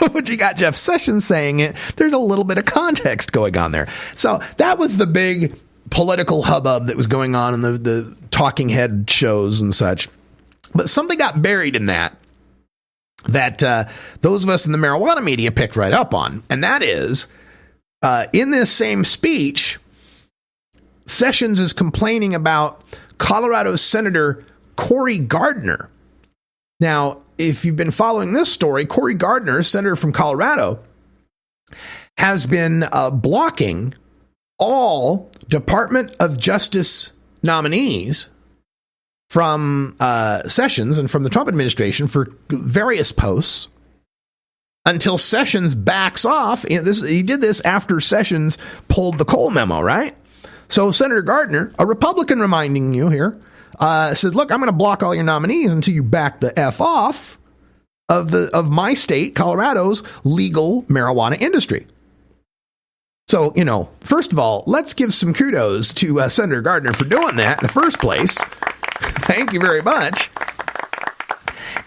But you got Jeff Sessions saying it, there's a little bit of context going on there. So that was the big political hubbub that was going on in the talking head shows and such. But something got buried in that those of us in the marijuana media picked right up on, and that is, in this same speech, Sessions is complaining about Colorado Senator Cory Gardner. Now, if you've been following this story, Cory Gardner, senator from Colorado, has been blocking all Department of Justice nominees from Sessions and from the Trump administration for various posts until Sessions backs off. He did this after Sessions pulled the Cole memo, right? So Senator Gardner, a Republican reminding you here, said, look, I'm going to block all your nominees until you back the F off of my state, Colorado's legal marijuana industry. So, first of all, let's give some kudos to Senator Gardner for doing that in the first place. Thank you very much.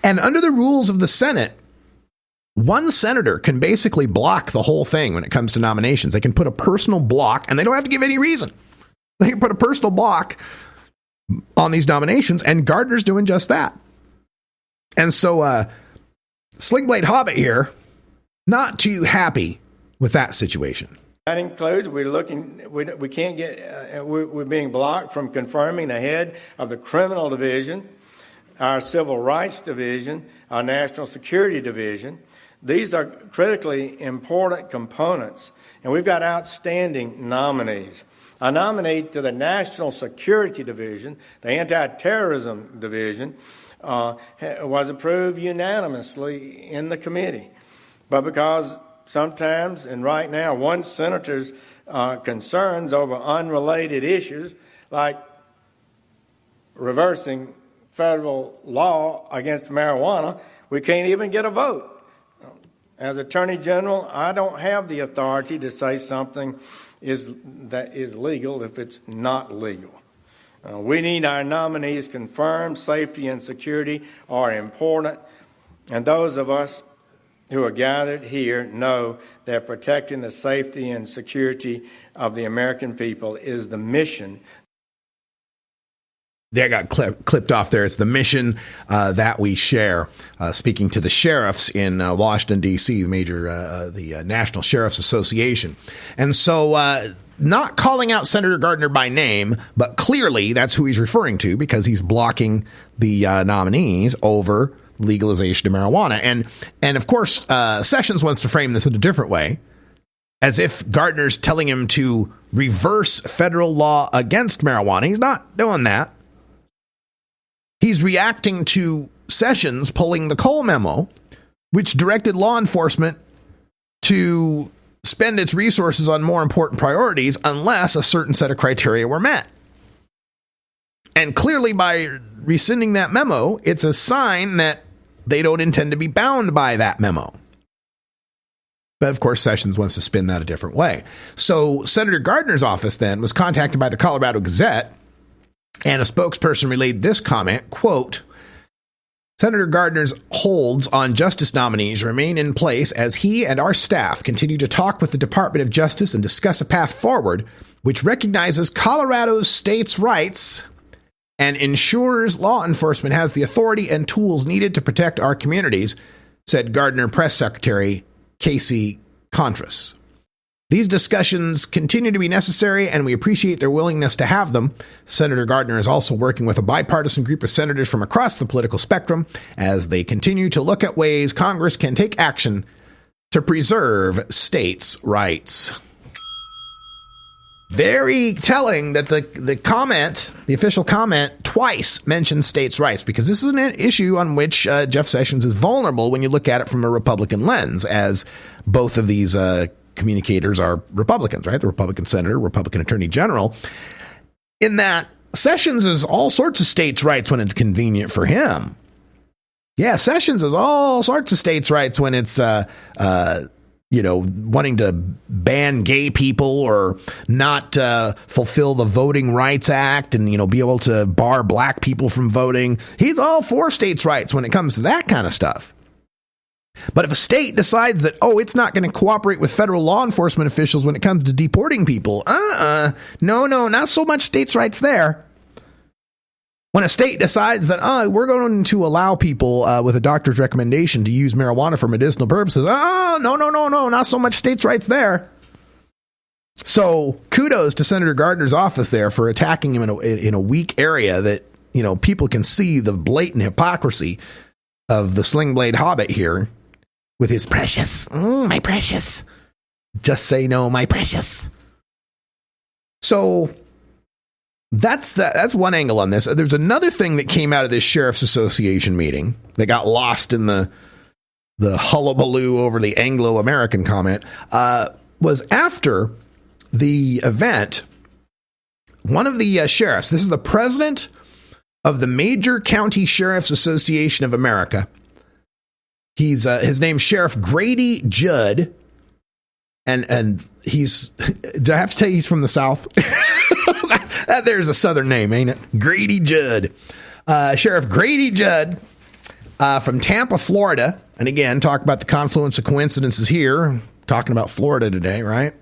And under the rules of the Senate, one senator can basically block the whole thing when it comes to nominations. They can put a personal block, and they don't have to give any reason. They can put a personal block on these nominations, and Gardner's doing just that. And so Sling Blade Hobbit here, not too happy with that situation. That includes we're being blocked from confirming the head of the criminal division, our civil rights division, our national security division. These are critically important components, and we've got outstanding nominees. A nominee to the National Security Division, the Anti-Terrorism Division, was approved unanimously in the committee. But because sometimes, and right now, one senator's concerns over unrelated issues, like reversing federal law against marijuana, we can't even get a vote. As Attorney General, I don't have the authority to say something that is legal if it's not legal. We need our nominees confirmed. Safety and security are important, and those of us who are gathered here know that protecting the safety and security of the American people is the mission They got clipped off there. It's the mission that we share. Speaking to the sheriffs in Washington, D.C., the National Sheriffs Association. And so not calling out Senator Gardner by name, but clearly that's who he's referring to because he's blocking the nominees over legalization of marijuana. And of course, Sessions wants to frame this in a different way, as if Gardner's telling him to reverse federal law against marijuana. He's not doing that. He's reacting to Sessions pulling the Cole memo, which directed law enforcement to spend its resources on more important priorities unless a certain set of criteria were met. And clearly, by rescinding that memo, it's a sign that they don't intend to be bound by that memo. But of course, Sessions wants to spin that a different way. So Senator Gardner's office then was contacted by the Colorado Gazette, and a spokesperson relayed this comment, quote, Senator Gardner's holds on justice nominees remain in place as he and our staff continue to talk with the Department of Justice and discuss a path forward which recognizes Colorado's states' rights and ensures law enforcement has the authority and tools needed to protect our communities, said Gardner Press Secretary Casey Contras. These discussions continue to be necessary, and we appreciate their willingness to have them. Senator Gardner is also working with a bipartisan group of senators from across the political spectrum as they continue to look at ways Congress can take action to preserve states' rights. Very telling that the official comment, twice mentions states' rights, because this is an issue on which Jeff Sessions is vulnerable when you look at it from a Republican lens, as both of these communicators are Republicans, right? The Republican senator, Republican attorney general, in that Sessions is all sorts of states' rights when it's convenient for him. Yeah, Sessions is all sorts of states' rights when it's, wanting to ban gay people or not fulfill the Voting Rights Act and, be able to bar black people from voting. He's all for states' rights when it comes to that kind of stuff. But if a state decides that, it's not going to cooperate with federal law enforcement officials when it comes to deporting people, no, not so much states' rights there. When a state decides that, we're going to allow people with a doctor's recommendation to use marijuana for medicinal purposes, no, not so much states' rights there. So kudos to Senator Gardner's office there for attacking him in a weak area that, people can see the blatant hypocrisy of the Sling Blade Hobbit here with his precious, my precious. Just say no, my precious. So that's one angle on this. There's another thing that came out of this Sheriff's Association meeting that got lost in the hullabaloo over the Anglo-American comment, was after the event, one of the sheriffs, this is the president of the Major County Sheriff's Association of America. He's his name's Sheriff Grady Judd, and he's. Do I have to tell you he's from the South? There's a Southern name, ain't it? Grady Judd, Sheriff Grady Judd from Tampa, Florida. And again, talk about the confluence of coincidences here. Talking about Florida today, right?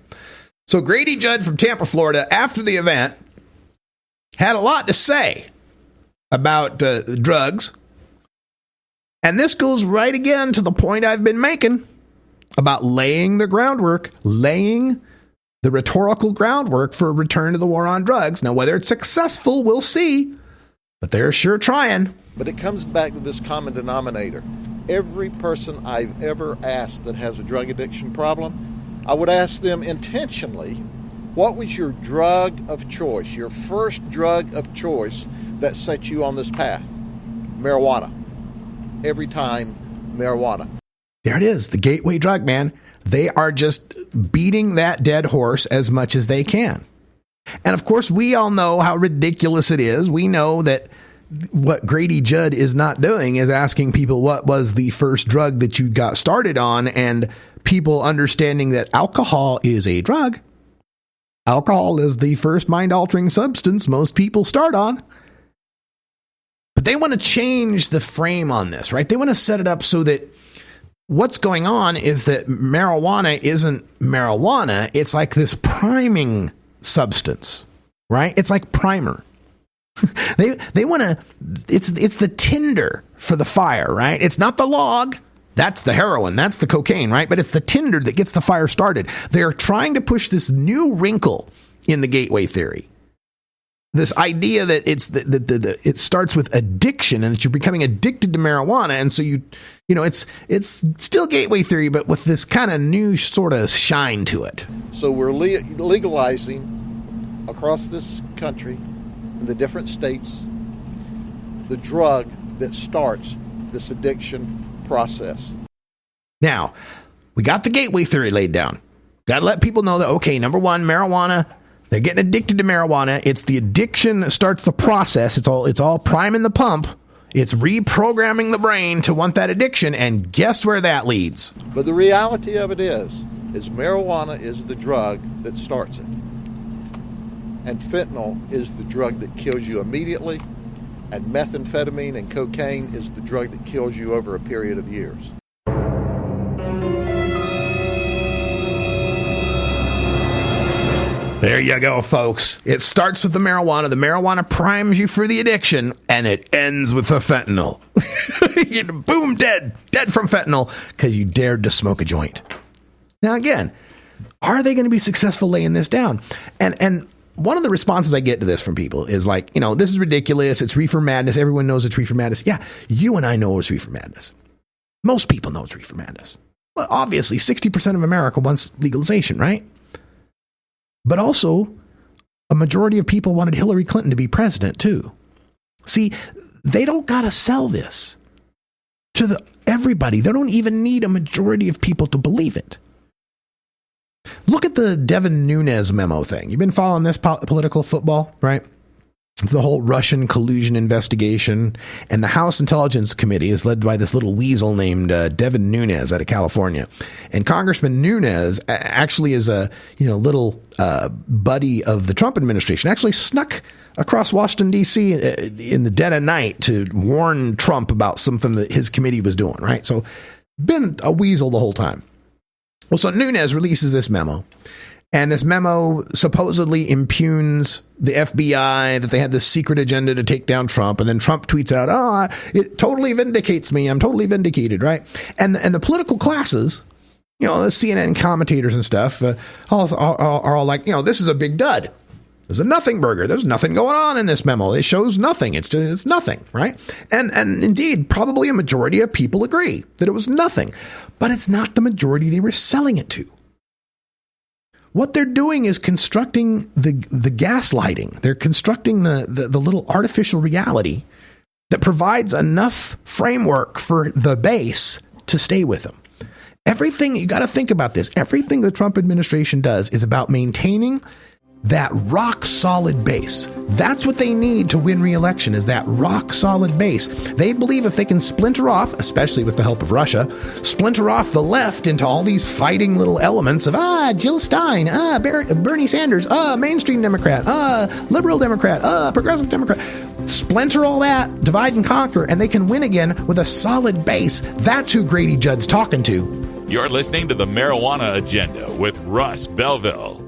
So Grady Judd from Tampa, Florida, after the event, had a lot to say about drugs. And this goes right again to the point I've been making about laying the rhetorical groundwork for a return to the war on drugs. Now, whether it's successful, we'll see, but they're sure trying. But it comes back to this common denominator. Every person I've ever asked that has a drug addiction problem, I would ask them intentionally, what was your drug of choice, your first drug of choice that set you on this path? Marijuana. Every time, marijuana. There it is, the gateway drug, man. They are just beating that dead horse as much as they can. And of course, we all know how ridiculous it is. We know that what Grady Judd is not doing is asking people what was the first drug that you got started on, and people understanding that alcohol is a drug. Alcohol is the first mind-altering substance most people start on. But they want to change the frame on this, right? They want to set it up so that what's going on is that marijuana isn't marijuana. It's like this priming substance, right? It's like primer. They want to, it's the tinder for the fire, right? It's not the log. That's the heroin. That's the cocaine, right? But it's the tinder that gets the fire started. They're trying to push this new wrinkle in the gateway theory. This idea that it starts with addiction and that you're becoming addicted to marijuana. And so it's still gateway theory, but with this kind of new sort of shine to it. So we're legalizing across this country in the different states the drug that starts this addiction process. Now, we got the gateway theory laid down. Got to let people know that, okay, number one, marijuana, they're getting addicted to marijuana. It's the addiction that starts the process. It's all priming the pump. It's reprogramming the brain to want that addiction, and guess where that leads? But the reality of it is marijuana is the drug that starts it. And fentanyl is the drug that kills you immediately, and methamphetamine and cocaine is the drug that kills you over a period of years. There you go, folks. It starts with the marijuana. The marijuana primes you for the addiction, and it ends with the fentanyl. Boom, dead from fentanyl because you dared to smoke a joint. Now, again, are they going to be successful laying this down? And one of the responses I get to this from people is like, this is ridiculous. It's reefer madness. Everyone knows it's reefer madness. Yeah, you and I know it's reefer madness. Most people know it's reefer madness. Well, obviously, 60% of America wants legalization, right? But also, a majority of people wanted Hillary Clinton to be president, too. See, they don't got to sell this to everybody. They don't even need a majority of people to believe it. Look at the Devin Nunes memo thing. You've been following this political football, right? The whole Russian collusion investigation, and the House Intelligence Committee is led by this little weasel named Devin Nunes out of California. And Congressman Nunes actually is a little buddy of the Trump administration. Actually snuck across Washington, D.C. In the dead of night to warn Trump about something that his committee was doing, right? So been a weasel the whole time. Well, so Nunes releases this memo. And this memo supposedly impugns the FBI, that they had this secret agenda to take down Trump. And then Trump tweets out, it totally vindicates me. I'm totally vindicated, right? And the political classes, the CNN commentators and stuff, are all like, this is a big dud. There's a nothing burger. There's nothing going on in this memo. It shows nothing. It's nothing, right? And indeed, probably a majority of people agree that it was nothing. But it's not the majority they were selling it to. What they're doing is constructing the gaslighting. They're constructing the little artificial reality that provides enough framework for the base to stay with them. Everything, you got to think about this. Everything the Trump administration does is about maintaining that rock solid base. That's what they need to win re-election, is that rock solid base. They believe if they can splinter off, especially with the help of Russia, splinter off the left into all these fighting little elements of, Jill Stein, Bernie Sanders, mainstream Democrat, liberal Democrat, progressive Democrat. Splinter all that, divide and conquer, and they can win again with a solid base. That's who Grady Judd's talking to. You're listening to the Marijuana Agenda with Russ Belville.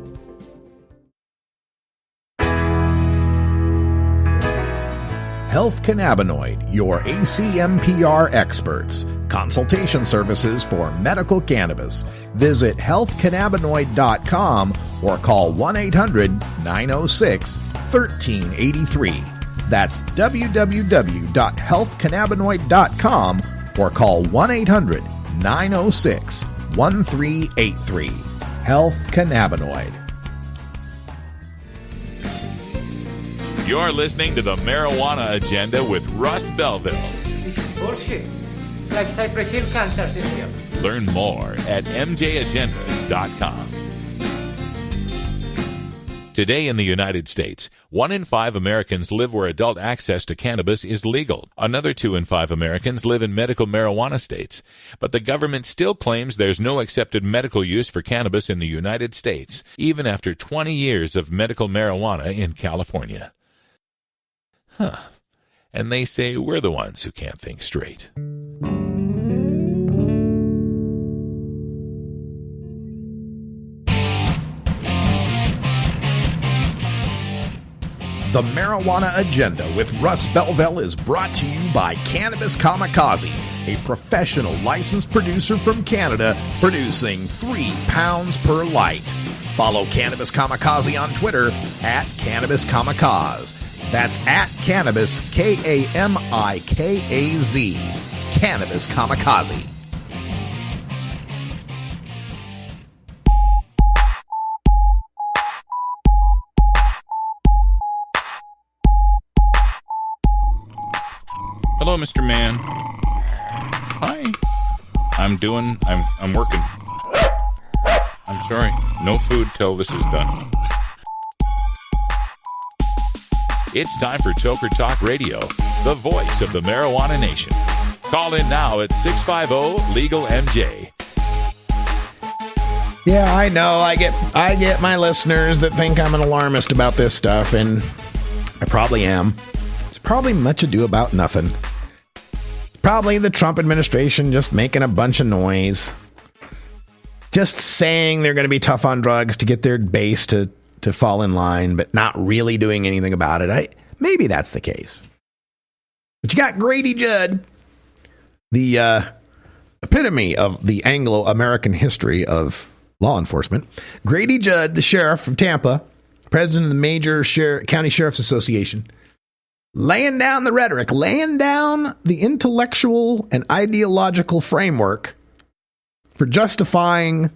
Health Cannabinoid, your ACMPR experts. Consultation services for medical cannabis. Visit healthcannabinoid.com or call 1-800-906-1383. That's www.healthcannabinoid.com or call 1-800-906-1383. Health Cannabinoid. You're listening to the Marijuana Agenda with Russ Belville. Bullshit. Like Cypress Hill cancer this year. Learn more at mjagenda.com. Today in the United States, 1 in 5 Americans live where adult access to cannabis is legal. Another 2 in 5 Americans live in medical marijuana states. But the government still claims there's no accepted medical use for cannabis in the United States, even after 20 years of medical marijuana in California. And they say we're the ones who can't think straight. The Marijuana Agenda with Russ Belville is brought to you by Cannabis Kamikaze, a professional licensed producer from Canada producing 3 pounds per light. Follow Cannabis Kamikaze on Twitter at Cannabis Kamikaze. That's at Cannabis, Kamikaze. Cannabis Kamikaze. Hello, Mr. Man. Hi. I'm working. I'm sorry. No food till this is done. It's time for Toker Talk Radio, the voice of the marijuana nation. Call in now at 650-LEGAL-MJ. Yeah, I know. I get my listeners that think I'm an alarmist about this stuff, and I probably am. It's probably much ado about nothing. Probably the Trump administration just making a bunch of noise. Just saying they're going to be tough on drugs to get their base to fall in line, but not really doing anything about it. Maybe that's the case. But you got Grady Judd, the epitome of the Anglo-American history of law enforcement. Grady Judd, the sheriff of Tampa, president of the major county sheriff's association, laying down the rhetoric, laying down the intellectual and ideological framework for justifying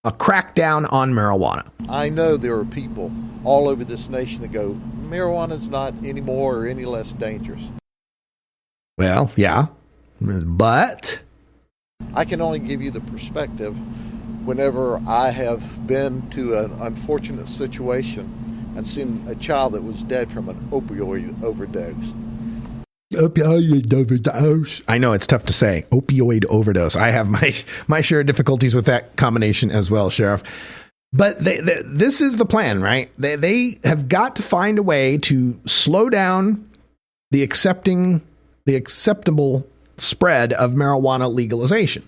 a crackdown on marijuana. I know there are people all over this nation that go, marijuana's not any more or any less dangerous. Well, yeah, but I can only give you the perspective whenever I have been to an unfortunate situation and seen a child that was dead from an opioid overdose. Opioid overdose. I know it's tough to say. Opioid overdose. I have my share of difficulties with that combination as well, Sheriff. But this is the plan, right? They have got to find a way to slow down the acceptable spread of marijuana legalization.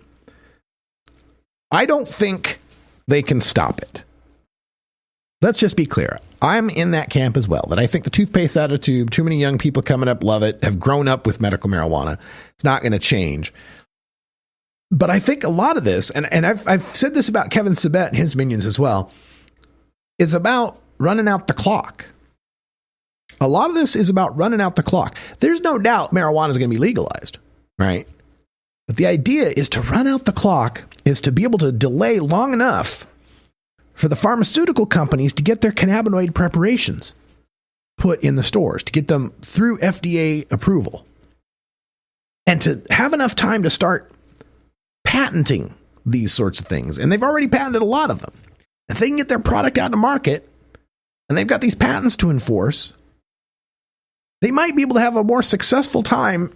I don't think they can stop it. Let's just be clear. I'm in that camp as well, that I think the toothpaste out of tube, too many young people coming up love it, have grown up with medical marijuana. It's not going to change. But I think a lot of this, and I've said this about Kevin Sabet and his minions as well, is about running out the clock. A lot of this is about running out the clock. There's no doubt marijuana is going to be legalized, right? But the idea is to run out the clock, is to be able to delay long enough for the pharmaceutical companies to get their cannabinoid preparations put in the stores, to get them through FDA approval, and to have enough time to start patenting these sorts of things. And they've already patented a lot of them. If they can get their product out to market, and they've got these patents to enforce, they might be able to have a more successful time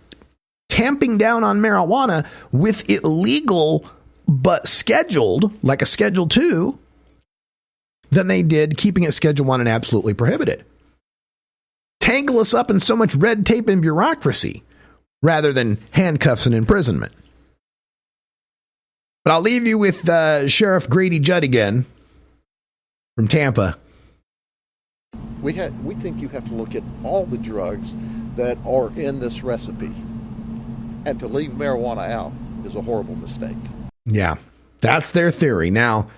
tamping down on marijuana with it legal but scheduled, like a Schedule 2, than they did keeping it Schedule 1 and absolutely prohibited. Tangle us up in so much red tape and bureaucracy rather than handcuffs and imprisonment. But I'll leave you with Sheriff Grady Judd again from Tampa. We think you have to look at all the drugs that are in this recipe. And to leave marijuana out is a horrible mistake. Yeah, that's their theory. Now,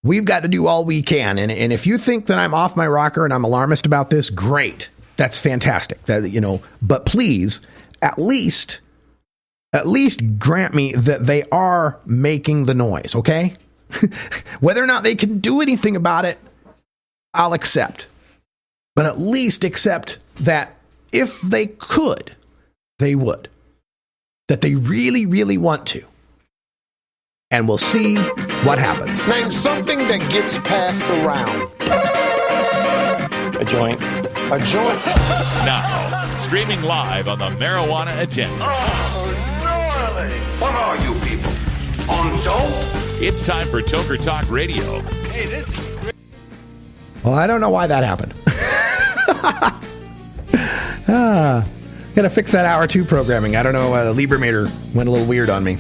we've got to do all we can. And if you think that I'm off my rocker and I'm alarmist about this, great. That's fantastic. But please, at least grant me that they are making the noise, okay? Whether or not they can do anything about it, I'll accept. But at least accept that if they could, they would. That they really, really want to. And we'll see what happens. Name something that gets passed around. A joint. A joint. Now, streaming live on the Marijuana Agenda. Oh, gnarly. What are you people? On dope? It's time for Toker Talk Radio. Hey, this is great. Well, I don't know why that happened. Gotta fix that hour 2 programming. I don't know, the Liebermater went a little weird on me.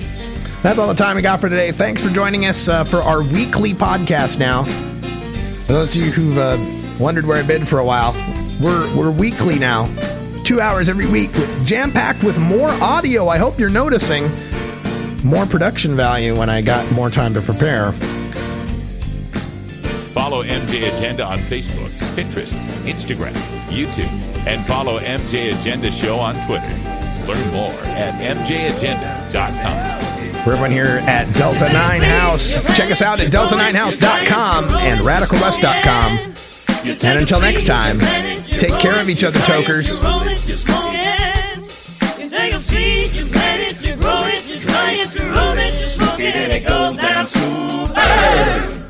That's all the time we got for today. Thanks for joining us for our weekly podcast now. For those of you who've wondered where I've been for a while, We're weekly now. 2 hours every week, jam-packed with more audio. I hope you're noticing more production value when I got more time to prepare. Follow MJ Agenda on Facebook, Pinterest, Instagram, YouTube, and follow MJ Agenda Show on Twitter. Learn more at mjagenda.com. For everyone here at Delta 9 House, check us out at delta9house.com and radicalwest.com. And until next time, take care of each other, tokers. You take a seed, you plant it, you grow it, you dry it, you roll it, you smoke it, and it goes down smooth.